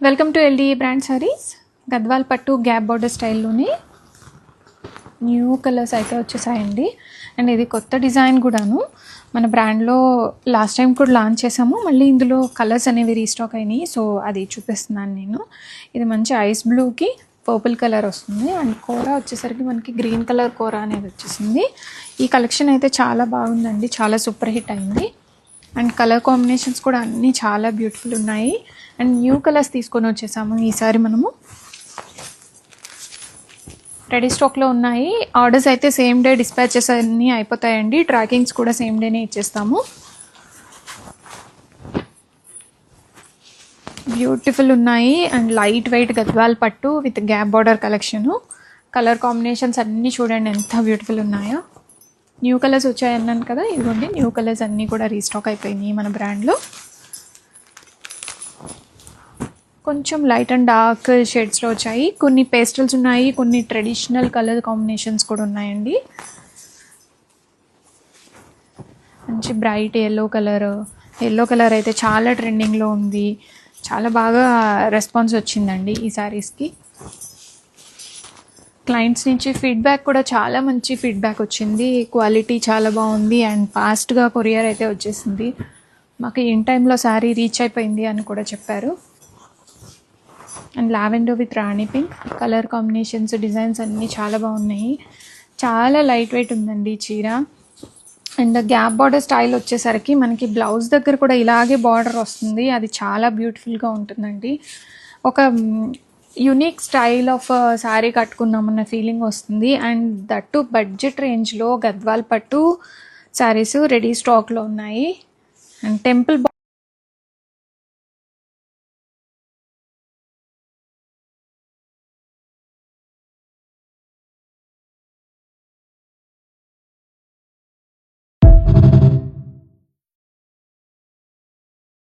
Welcome to LDA brand saris. Gadwal పట్టు gap border స్టైల్లోనే new colours అయితే వచ్చేసాయండి. And ఇది కొత్త డిజైన్ కూడాను. మన బ్రాండ్లో లాస్ట్ టైం కూడా లాంచ్ చేసాము. మళ్ళీ ఇందులో కలర్స్ అనేవి రీస్టాక్ అయినాయి. సో అది చూపిస్తున్నాను నేను. ఇది మంచి ఐస్ బ్లూకి పర్పుల్ కలర్ వస్తుంది. అండ్ కోరా వచ్చేసరికి మనకి గ్రీన్ కలర్ కోరా అనేది వచ్చేసింది. ఈ కలెక్షన్ అయితే చాలా బాగుందండి, చాలా సూపర్ హిట్ అయింది. అండ్ కలర్ కాంబినేషన్స్ కూడా అన్నీ చాలా బ్యూటిఫుల్ ఉన్నాయి. అండ్ న్యూ కలర్స్ తీసుకొని వచ్చేసాము ఈసారి మనము. రెడీ స్టాక్లో ఉన్నాయి. ఆర్డర్స్ అయితే సేమ్ డే డిస్పాచెస్ అన్నీ అయిపోతాయండి. ట్రాకింగ్స్ కూడా సేమ్ డేనే ఇచ్చేస్తాము. బ్యూటిఫుల్ ఉన్నాయి. అండ్ లైట్ వెయిట్ గద్వాల్ పట్టు with gap border collection. Colour combinations అన్నీ చూడండి ఎంత బ్యూటిఫుల్ ఉన్నాయో. న్యూ కలర్స్ వచ్చాయన్నాను కదా, ఇదిగోండి న్యూ కలర్స్ అన్నీ కూడా రీస్టాక్ అయిపోయినాయి మన బ్రాండ్లో. కొంచెం లైట్ అండ్ డార్క్ షేడ్స్లో వచ్చాయి. కొన్ని పేస్టల్స్ ఉన్నాయి, కొన్ని ట్రెడిషనల్ కలర్ కాంబినేషన్స్ కూడా ఉన్నాయండి. మంచి బ్రైట్ ఎల్లో కలర్ అయితే చాలా ట్రెండింగ్లో ఉంది. చాలా బాగా రెస్పాన్స్ వచ్చిందండి ఈ శారీస్కి. క్లయింట్స్ నుంచి ఫీడ్బ్యాక్ కూడా చాలా మంచి ఫీడ్బ్యాక్ వచ్చింది. క్వాలిటీ చాలా బాగుంది అండ్ ఫాస్ట్గా కొరియర్ అయితే వచ్చేసింది. మాకు ఇన్ టైంలో శారీ రీచ్ అయిపోయింది అని కూడా చెప్పారు. And lavender with Rani pink colour combinations, designs అన్నీ చాలా బాగున్నాయి. చాలా లైట్ వెయిట్ ఉందండి చీర. అండ్ గ్యాప్ బార్డర్ స్టైల్ వచ్చేసరికి మనకి బ్లౌజ్ దగ్గర కూడా ఇలాగే బార్డర్ వస్తుంది. అది చాలా బ్యూటిఫుల్గా ఉంటుందండి. ఒక యునిక్ స్టైల్ ఆఫ్ శారీ కట్టుకున్నామన్న ఫీలింగ్ వస్తుంది. అండ్ దట్టు బడ్జెట్ రేంజ్లో గద్వాల్ పట్టు శారీస్ రెడీ స్టాక్లో ఉన్నాయి. And temple